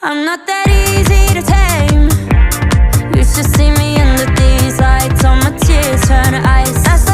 I'm not that easy to tame. You should see me under these lights. All my tears turn to ice. I